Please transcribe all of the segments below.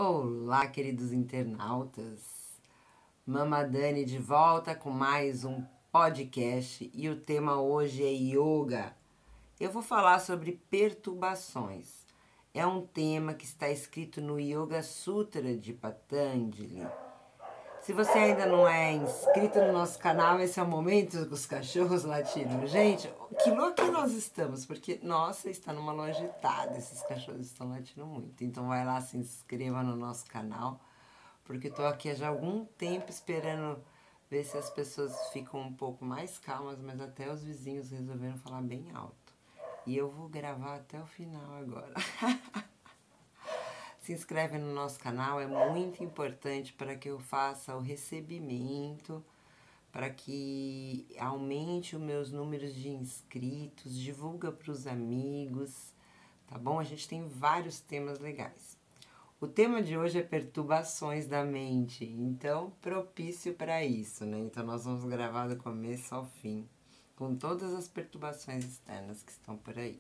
Olá, queridos internautas. Mama Dani de volta com mais um podcast e o tema hoje é yoga. Eu vou falar sobre perturbações. É um tema que está escrito no Yoga Sutra de Patanjali. Se você ainda não é inscrito no nosso canal, esse é o momento com os cachorros latindo. Gente, que louco que nós estamos, porque, nossa, está numa loja agitada, esses cachorros estão latindo muito. Então vai lá, se inscreva no nosso canal, porque estou aqui já há algum tempo esperando ver se as pessoas ficam um pouco mais calmas, mas até os vizinhos resolveram falar bem alto. E eu vou gravar até o final agora. Se inscreve no nosso canal, é muito importante para que eu faça o recebimento, para que aumente os meus números de inscritos, divulga para os amigos, tá bom? A gente tem vários temas legais. O tema de hoje é perturbações da mente, então propício para isso, né? Então nós vamos gravar do começo ao fim, com todas as perturbações externas que estão por aí.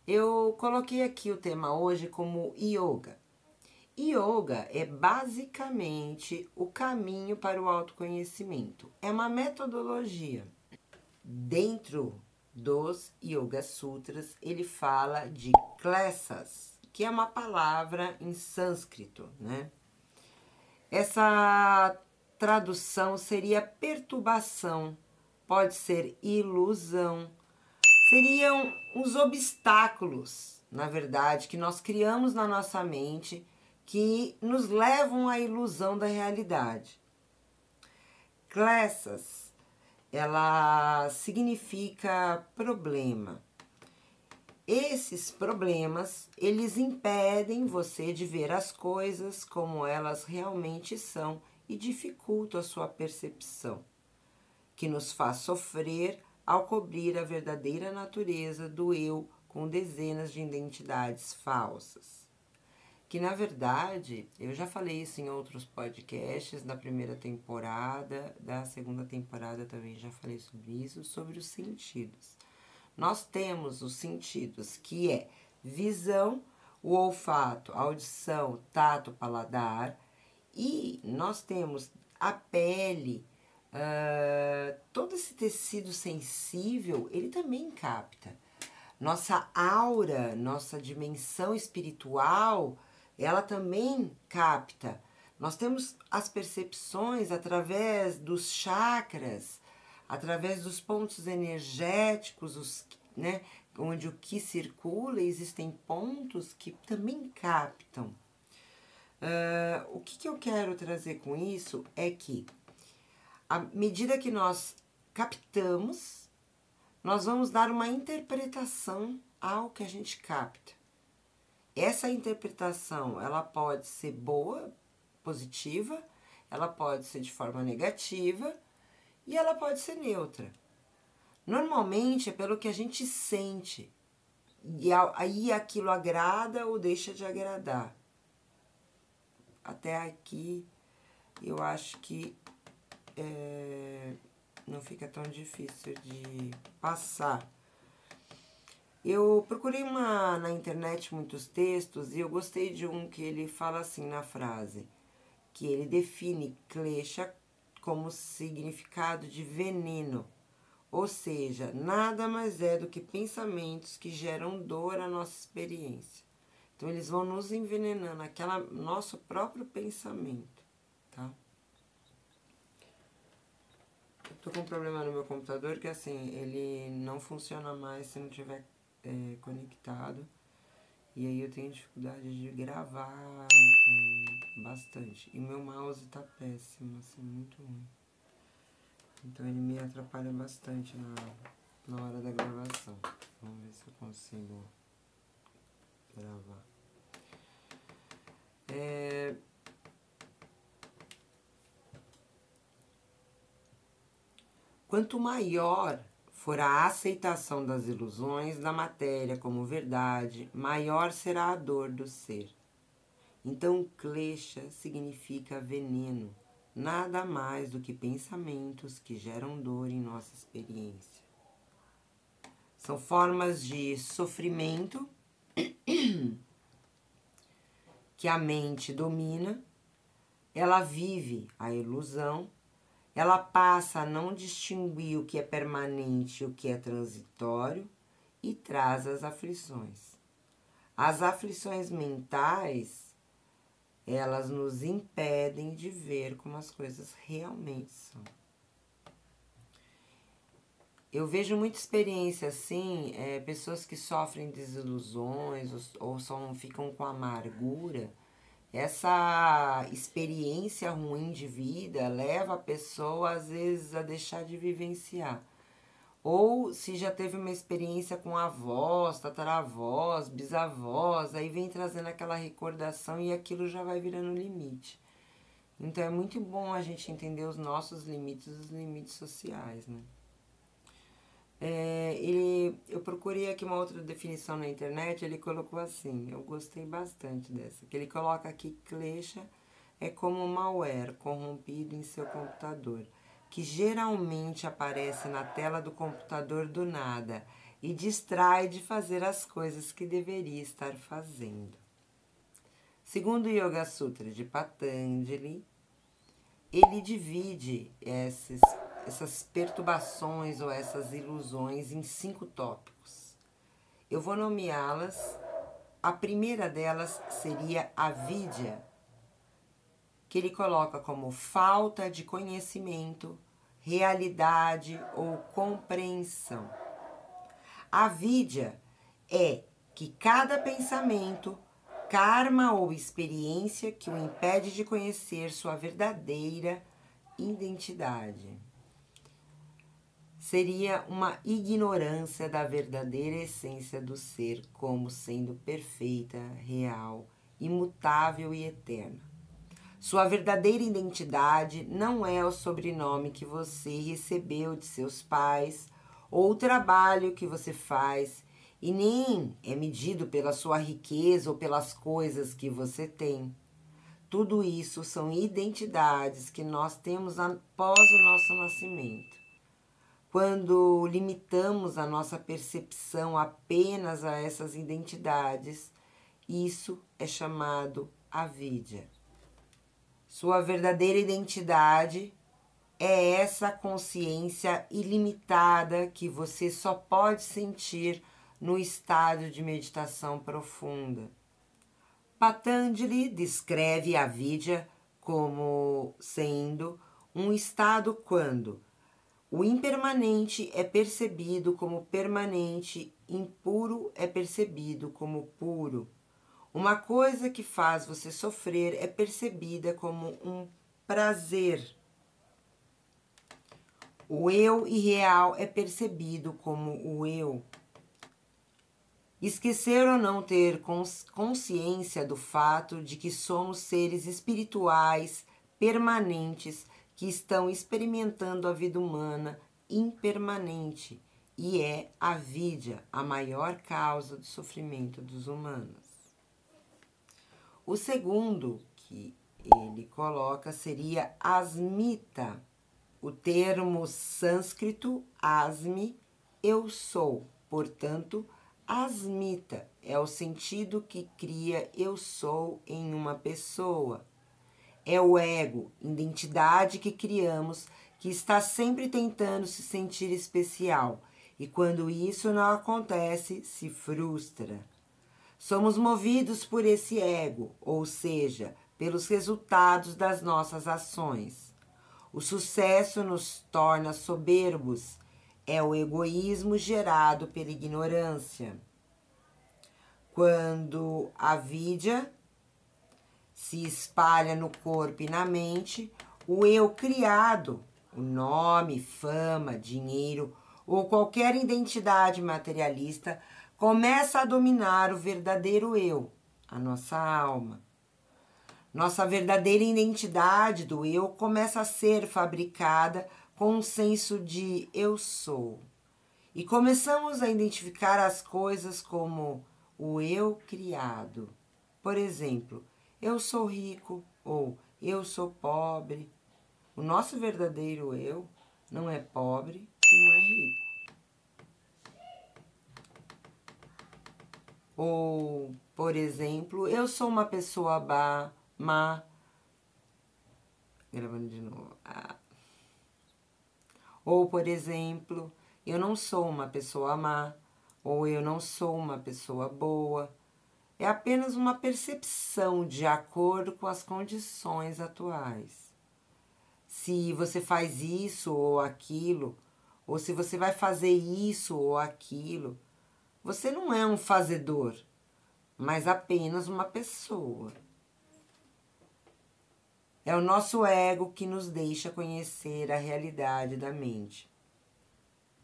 Eu coloquei aqui o tema hoje como yoga. Yoga é basicamente o caminho para o autoconhecimento. É uma metodologia. Dentro dos Yoga Sutras, ele fala de klesas, que é uma palavra em sânscrito, né? Essa tradução seria perturbação, pode ser ilusão. Seriam os obstáculos, na verdade, que nós criamos na nossa mente que nos levam à ilusão da realidade. Klesas, ela significa problema. Esses problemas, eles impedem você de ver as coisas como elas realmente são e dificultam a sua percepção, que nos faz sofrer ao cobrir a verdadeira natureza do eu com dezenas de identidades falsas. Que, na verdade, eu já falei isso em outros podcasts da primeira temporada, da segunda temporada também já falei sobre isso, sobre os sentidos. Nós temos os sentidos, que é visão, o olfato, audição, tato, paladar, e nós temos a pele. Todo esse tecido sensível, ele também capta. Nossa aura, nossa dimensão espiritual, ela também capta. Nós temos as percepções através dos chakras, através dos pontos energéticos, né, onde o que circula, existem pontos que também captam. O que eu quero trazer com isso é que à medida que nós captamos, nós vamos dar uma interpretação ao que a gente capta. Essa interpretação, ela pode ser boa, positiva, ela pode ser de forma negativa e ela pode ser neutra. Normalmente é pelo que a gente sente e aí aquilo agrada ou deixa de agradar. Até aqui eu acho que não fica tão difícil de passar. Eu procurei na internet muitos textos e eu gostei de um que ele fala assim na frase, que ele define klesha como significado de veneno, ou seja, nada mais é do que pensamentos que geram dor à nossa experiência. Então eles vão nos envenenando, nosso próprio pensamento, tá? Tô com um problema no meu computador que assim, ele não funciona mais se não tiver conectado. E aí eu tenho dificuldade de gravar bastante. E meu mouse tá péssimo, assim, muito ruim. Então ele me atrapalha bastante na hora da gravação. Vamos ver se eu consigo gravar. Quanto maior for a aceitação das ilusões da matéria como verdade, maior será a dor do ser. Então, klesha significa veneno, nada mais do que pensamentos que geram dor em nossa experiência. São formas de sofrimento que a mente domina, ela vive a ilusão, ela passa a não distinguir o que é permanente e o que é transitório e traz as aflições. As aflições mentais, elas nos impedem de ver como as coisas realmente são. Eu vejo muita experiência assim, pessoas que sofrem desilusões ou só ficam com amargura. Essa experiência ruim de vida leva a pessoa, às vezes, a deixar de vivenciar. Ou se já teve uma experiência com avós, tataravós, bisavós, aí vem trazendo aquela recordação e aquilo já vai virando limite. Então é muito bom a gente entender os nossos limites, os limites sociais, né? Eu procurei aqui uma outra definição na internet, ele colocou assim, eu gostei bastante dessa, que ele coloca aqui: klesha é como um malware corrompido em seu computador, que geralmente aparece na tela do computador do nada e distrai de fazer as coisas que deveria estar fazendo. Segundo o Yoga Sutra de Patanjali, ele divide essas perturbações ou essas ilusões em 5 tópicos. Eu vou nomeá-las. A primeira delas seria a vidya, que ele coloca como falta de conhecimento, realidade ou compreensão. A vidya é que cada pensamento, karma ou experiência que o impede de conhecer sua verdadeira identidade. Seria uma ignorância da verdadeira essência do ser como sendo perfeita, real, imutável e eterna. Sua verdadeira identidade não é o sobrenome que você recebeu de seus pais ou o trabalho que você faz, e nem é medido pela sua riqueza ou pelas coisas que você tem. Tudo isso são identidades que nós temos após o nosso nascimento. Quando limitamos a nossa percepção apenas a essas identidades, isso é chamado avidya. Sua verdadeira identidade é essa consciência ilimitada que você só pode sentir no estado de meditação profunda. Patanjali descreve a avidya como sendo um estado quando o impermanente é percebido como permanente, impuro é percebido como puro. Uma coisa que faz você sofrer é percebida como um prazer. O eu irreal é percebido como o eu. Esquecer ou não ter consciência do fato de que somos seres espirituais permanentes que estão experimentando a vida humana impermanente e é a vidya a maior causa do sofrimento dos humanos. O segundo que ele coloca seria asmita. O termo sânscrito asmi, eu sou, portanto, asmita é o sentido que cria eu sou em uma pessoa. É o ego, identidade que criamos, que está sempre tentando se sentir especial. E quando isso não acontece, se frustra. Somos movidos por esse ego, ou seja, pelos resultados das nossas ações. O sucesso nos torna soberbos. É o egoísmo gerado pela ignorância. Quando a vidya se espalha no corpo e na mente, o eu criado, o nome, fama, dinheiro ou qualquer identidade materialista, começa a dominar o verdadeiro eu, a nossa alma. Nossa verdadeira identidade do eu começa a ser fabricada com um senso de eu sou. E começamos a identificar as coisas como o eu criado. Por exemplo, eu sou rico ou eu sou pobre. O nosso verdadeiro eu não é pobre e não é rico. Ou, por exemplo, eu sou uma pessoa má. Gravando de novo. Ou, por exemplo, eu não sou uma pessoa má. Ou eu não sou uma pessoa boa. É apenas uma percepção de acordo com as condições atuais. Se você faz isso ou aquilo, ou se você vai fazer isso ou aquilo, você não é um fazedor, mas apenas uma pessoa. É o nosso ego que nos deixa conhecer a realidade da mente.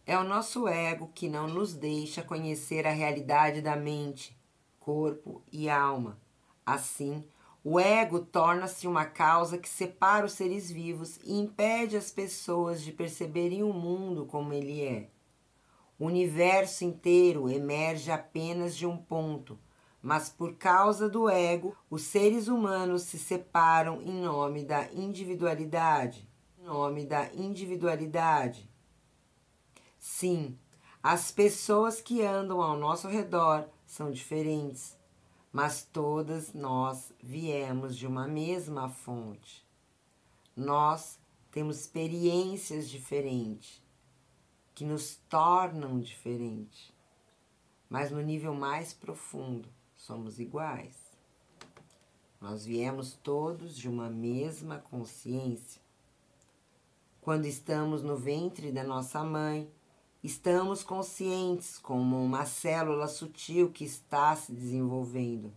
É o nosso ego que não nos deixa conhecer a realidade da mente, corpo e alma. Assim, o ego torna-se uma causa que separa os seres vivos e impede as pessoas de perceberem o mundo como ele é. O universo inteiro emerge apenas de um ponto, mas por causa do ego, os seres humanos se separam em nome da individualidade. Sim, as pessoas que andam ao nosso redor são diferentes, mas todas nós viemos de uma mesma fonte. Nós temos experiências diferentes, que nos tornam diferentes, mas no nível mais profundo somos iguais. Nós viemos todos de uma mesma consciência. Quando estamos no ventre da nossa mãe, estamos conscientes como uma célula sutil que está se desenvolvendo.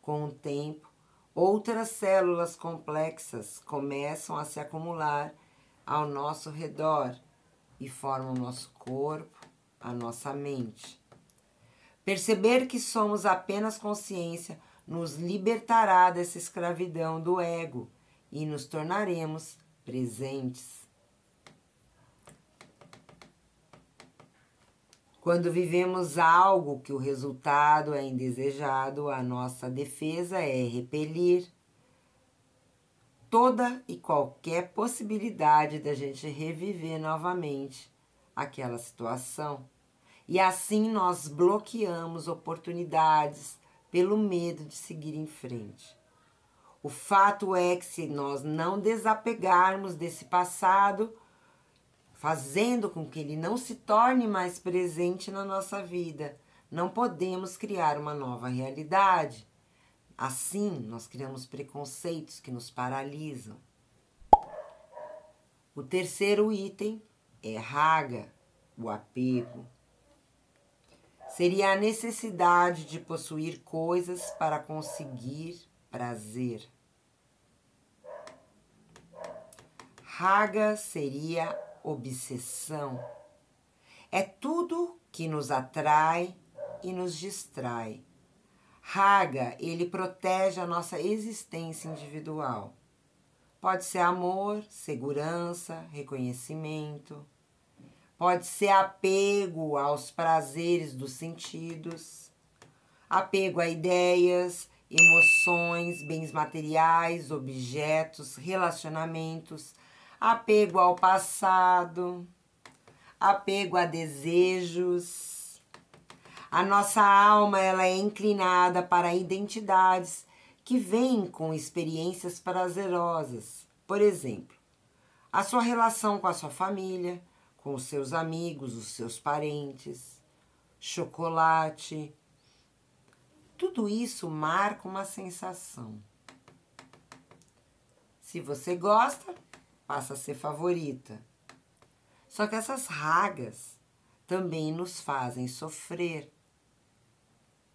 Com o tempo, outras células complexas começam a se acumular ao nosso redor e formam o nosso corpo, a nossa mente. Perceber que somos apenas consciência nos libertará dessa escravidão do ego e nos tornaremos presentes. Quando vivemos algo que o resultado é indesejado, a nossa defesa é repelir toda e qualquer possibilidade da gente reviver novamente aquela situação. E assim nós bloqueamos oportunidades pelo medo de seguir em frente. O fato é que se nós não desapegarmos desse passado, fazendo com que ele não se torne mais presente na nossa vida, não podemos criar uma nova realidade. Assim, nós criamos preconceitos que nos paralisam. O terceiro item é raga, o apego. Seria a necessidade de possuir coisas para conseguir prazer. Raga seria obsessão. É tudo que nos atrai e nos distrai. Raga, ele protege a nossa existência individual. Pode ser amor, segurança, reconhecimento. Pode ser apego aos prazeres dos sentidos. Apego a ideias, emoções, bens materiais, objetos, relacionamentos. Apego ao passado. Apego a desejos. A nossa alma ela é inclinada para identidades que vêm com experiências prazerosas. Por exemplo, a sua relação com a sua família, com os seus amigos, os seus parentes, chocolate. Tudo isso marca uma sensação. Se você gosta, passa a ser favorita. Só que essas ragas também nos fazem sofrer.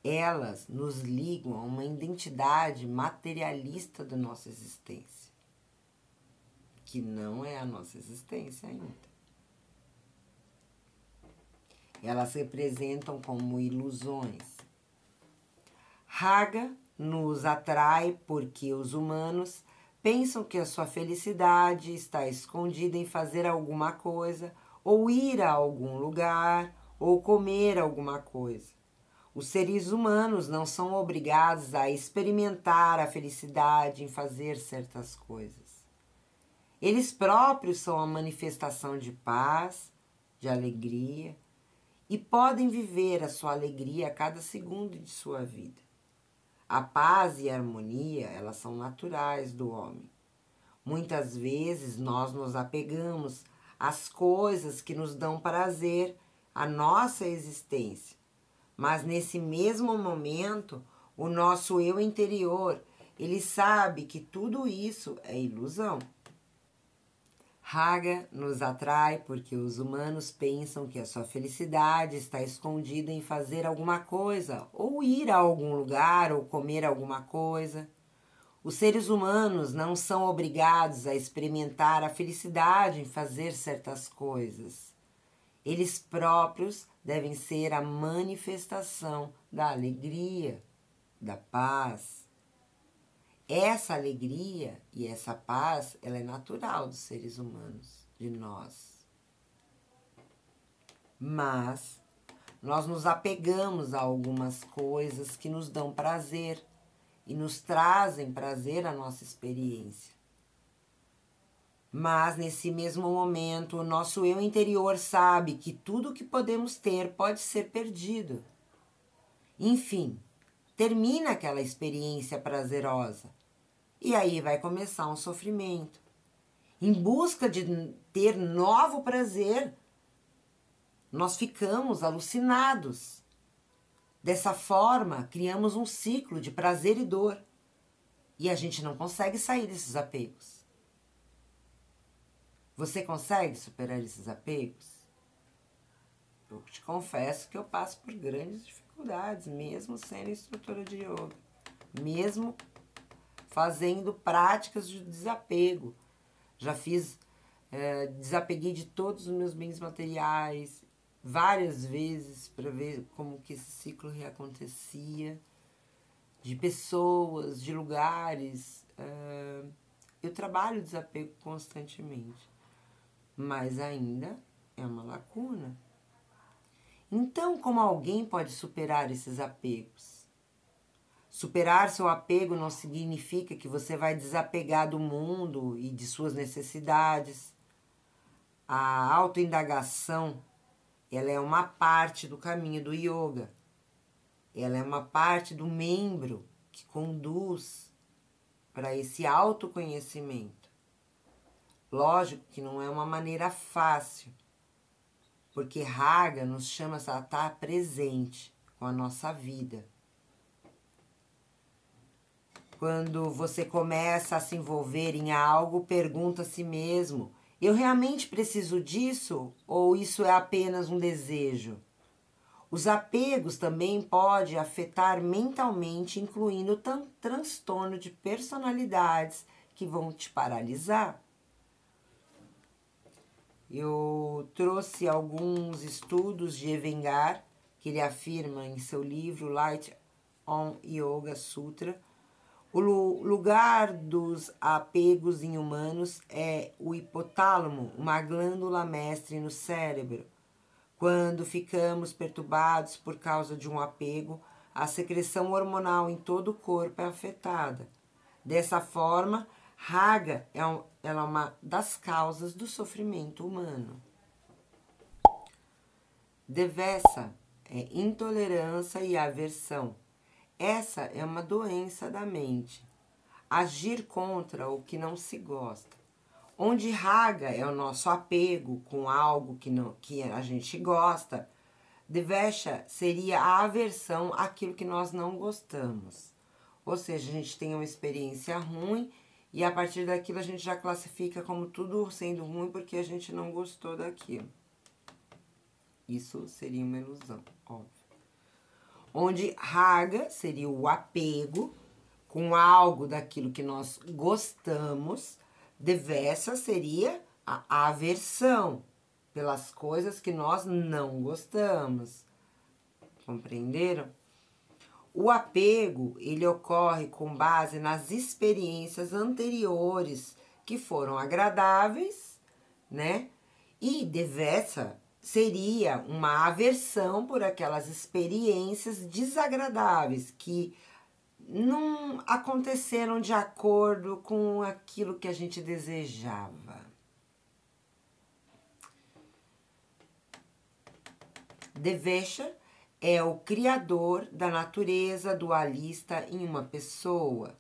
Elas nos ligam a uma identidade materialista da nossa existência, que não é a nossa existência ainda. Elas representam como ilusões. Raga nos atrai porque os humanos pensam que a sua felicidade está escondida em fazer alguma coisa, ou ir a algum lugar, ou comer alguma coisa. Os seres humanos não são obrigados a experimentar a felicidade em fazer certas coisas. Eles próprios são a manifestação de paz, de alegria, e podem viver a sua alegria a cada segundo de sua vida. A paz e a harmonia, elas são naturais do homem. Muitas vezes nós nos apegamos às coisas que nos dão prazer, à nossa existência. Mas nesse mesmo momento, o nosso eu interior, ele sabe que tudo isso é ilusão. Raga nos atrai porque os humanos pensam que a sua felicidade está escondida em fazer alguma coisa, ou ir a algum lugar, ou comer alguma coisa. Os seres humanos não são obrigados a experimentar a felicidade em fazer certas coisas. Eles próprios devem ser a manifestação da alegria, da paz. Essa alegria e essa paz, ela é natural dos seres humanos, de nós. Mas nós nos apegamos a algumas coisas que nos dão prazer e nos trazem prazer à nossa experiência. Mas nesse mesmo momento, o nosso eu interior sabe que tudo que podemos ter pode ser perdido. Enfim, termina aquela experiência prazerosa. E aí vai começar um sofrimento. Em busca de ter novo prazer, nós ficamos alucinados. Dessa forma, criamos um ciclo de prazer e dor. E a gente não consegue sair desses apegos. Você consegue superar esses apegos? Eu te confesso que eu passo por grandes dificuldades, mesmo sendo instrutora de yoga. Mesmo fazendo práticas de desapego. Já fiz, desapeguei de todos os meus bens materiais várias vezes para ver como que esse ciclo reacontecia, de pessoas, de lugares. Eu trabalho o desapego constantemente, mas ainda é uma lacuna. Então, como alguém pode superar esses apegos? Superar seu apego não significa que você vai desapegar do mundo e de suas necessidades. A autoindagação, ela é uma parte do caminho do yoga. Ela é uma parte do membro que conduz para esse autoconhecimento. Lógico que não é uma maneira fácil, porque Raga nos chama a estar presente com a nossa vida. Quando você começa a se envolver em algo, pergunta a si mesmo: eu realmente preciso disso ou isso é apenas um desejo? Os apegos também podem afetar mentalmente, incluindo transtorno de personalidades que vão te paralisar. Eu trouxe alguns estudos de Iyengar, que ele afirma em seu livro Light on Yoga Sutra. O lugar dos apegos em humanos é o hipotálamo, uma glândula mestre no cérebro. Quando ficamos perturbados por causa de um apego, a secreção hormonal em todo o corpo é afetada. Dessa forma, Raga ela é uma das causas do sofrimento humano. Devessa é intolerância e aversão. Essa é uma doença da mente. Agir contra o que não se gosta. Onde Raga é o nosso apego com algo que a gente gosta, Devesha seria a aversão àquilo que nós não gostamos. Ou seja, a gente tem uma experiência ruim e a partir daquilo a gente já classifica como tudo sendo ruim porque a gente não gostou daquilo. Isso seria uma ilusão, óbvio. Onde Raga seria o apego com algo daquilo que nós gostamos, Devessa seria a aversão pelas coisas que nós não gostamos. Compreenderam? O apego, ele ocorre com base nas experiências anteriores que foram agradáveis, né? E Devessa seria uma aversão por aquelas experiências desagradáveis que não aconteceram de acordo com aquilo que a gente desejava. Devesha é o criador da natureza dualista em uma pessoa.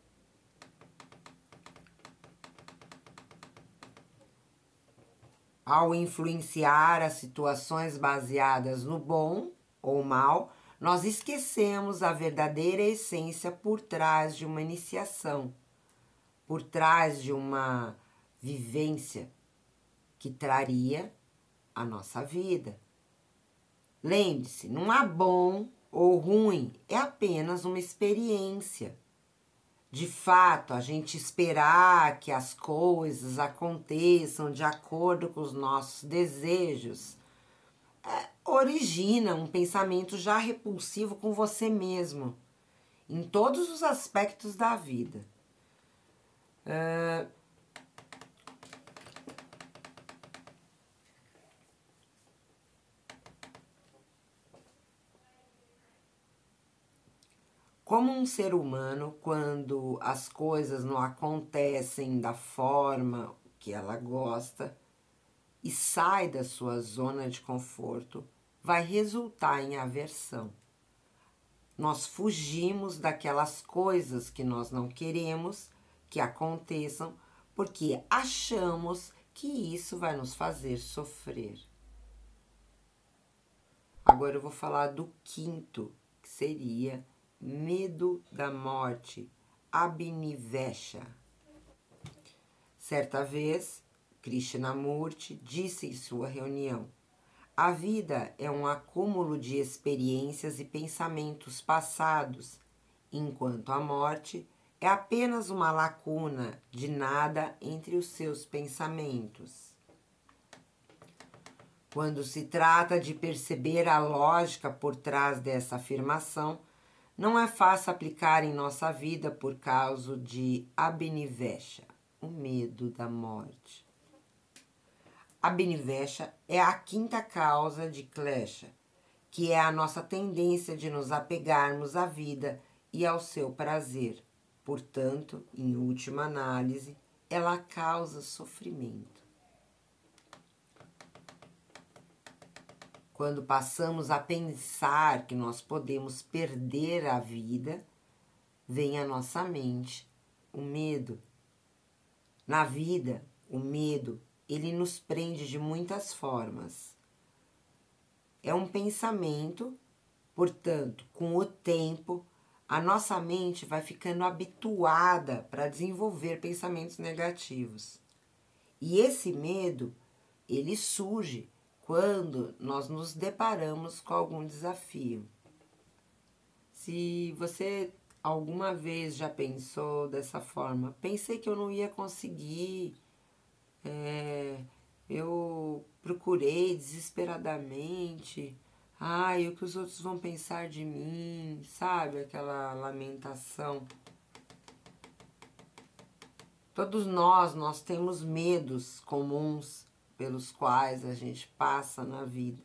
Ao influenciar as situações baseadas no bom ou mal, nós esquecemos a verdadeira essência por trás de uma iniciação, por trás de uma vivência que traria a nossa vida. Lembre-se, não há bom ou ruim, é apenas uma experiência. De fato, a gente esperar que as coisas aconteçam de acordo com os nossos desejos origina um pensamento já repulsivo com você mesmo, em todos os aspectos da vida. Como um ser humano, quando as coisas não acontecem da forma que ela gosta e sai da sua zona de conforto, vai resultar em aversão. Nós fugimos daquelas coisas que nós não queremos que aconteçam porque achamos que isso vai nos fazer sofrer. Agora eu vou falar do quinto, que seria medo da morte, Abhinivesha. Certa vez, Krishnamurti disse em sua reunião: a vida é um acúmulo de experiências e pensamentos passados, enquanto a morte é apenas uma lacuna de nada entre os seus pensamentos. Quando se trata de perceber a lógica por trás dessa afirmação, não é fácil aplicar em nossa vida por causa de Abhinivesha, o medo da morte. Abhinivesha é a quinta causa de klesha, que é a nossa tendência de nos apegarmos à vida e ao seu prazer. Portanto, em última análise, ela causa sofrimento. Quando passamos a pensar que nós podemos perder a vida, vem à nossa mente o medo. Na vida, o medo, ele nos prende de muitas formas. É um pensamento, portanto, com o tempo, a nossa mente vai ficando habituada para desenvolver pensamentos negativos. E esse medo, ele surge quando nós nos deparamos com algum desafio. Se você alguma vez já pensou dessa forma, pensei que eu não ia conseguir, eu procurei desesperadamente, ai, o que os outros vão pensar de mim, sabe? Aquela lamentação. Todos nós temos medos comuns pelos quais a gente passa na vida.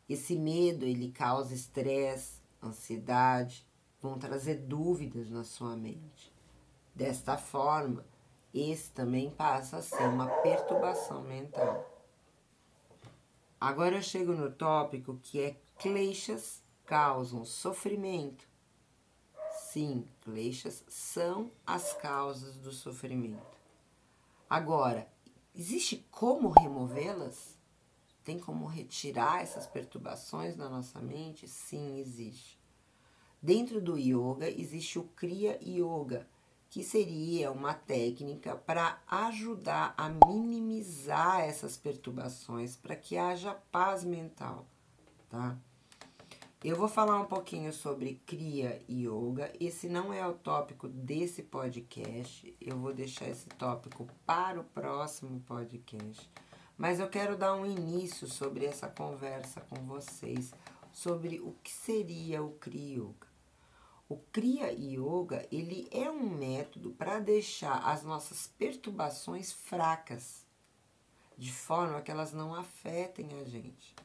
Esse medo, ele causa estresse, ansiedade, vão trazer dúvidas na sua mente. Desta forma, esse também passa a ser uma perturbação mental. Agora eu chego no tópico que é kleshas causam sofrimento. Sim, kleshas são as causas do sofrimento. Agora, existe como removê-las? Tem como retirar essas perturbações da nossa mente? Sim, existe. Dentro do yoga existe o Kriya Yoga, que seria uma técnica para ajudar a minimizar essas perturbações, para que haja paz mental, tá? Eu vou falar um pouquinho sobre Kriya Yoga. Esse não é o tópico desse podcast. Eu vou deixar esse tópico para o próximo podcast. Mas eu quero dar um início sobre essa conversa com vocês, sobre o que seria o Kriya Yoga. O Kriya Yoga, ele é um método para deixar as nossas perturbações fracas, de forma que elas não afetem a gente.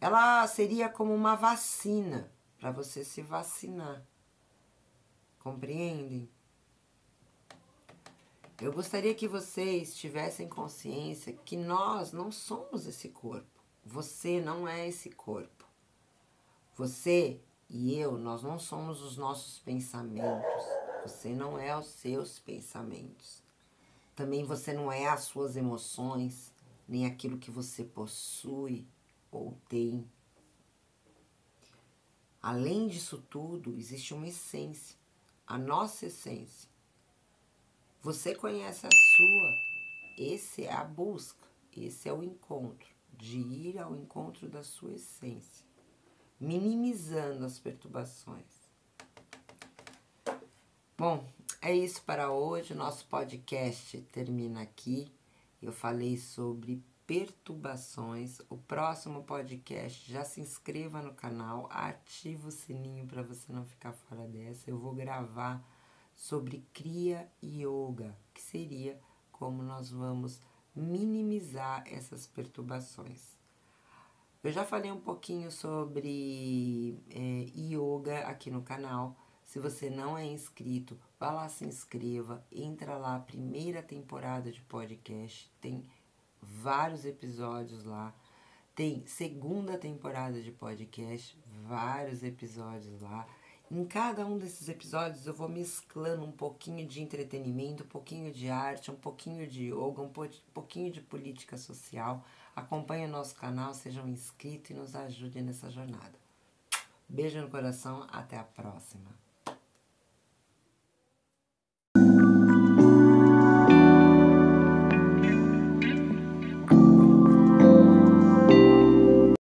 Ela seria como uma vacina para você se vacinar. Compreendem? Eu gostaria que vocês tivessem consciência que nós não somos esse corpo. Você não é esse corpo. Você e eu, nós não somos os nossos pensamentos. Você não é os seus pensamentos. Também você não é as suas emoções, nem aquilo que você possui ou tem. Além disso tudo, existe uma essência, a nossa essência. Você conhece a sua, esse é a busca, esse é o encontro, de ir ao encontro da sua essência, minimizando as perturbações. Bom, é isso para hoje, o nosso podcast termina aqui. Eu falei sobre perturbações. O próximo podcast, já se inscreva no canal, ativa o sininho para você não ficar fora dessa. Eu vou gravar sobre Kriya Yoga, que seria como nós vamos minimizar essas perturbações. Eu já falei um pouquinho sobre yoga aqui no canal. Se você não é inscrito, vá lá, se inscreva, entra lá, primeira temporada de podcast, tem vários episódios lá. Tem segunda temporada de podcast, vários episódios lá. Em cada um desses episódios eu vou mesclando um pouquinho de entretenimento, um pouquinho de arte, um pouquinho de yoga, um pouquinho de política social. Acompanhe o nosso canal, sejam inscritos e nos ajudem nessa jornada. Beijo no coração, até a próxima.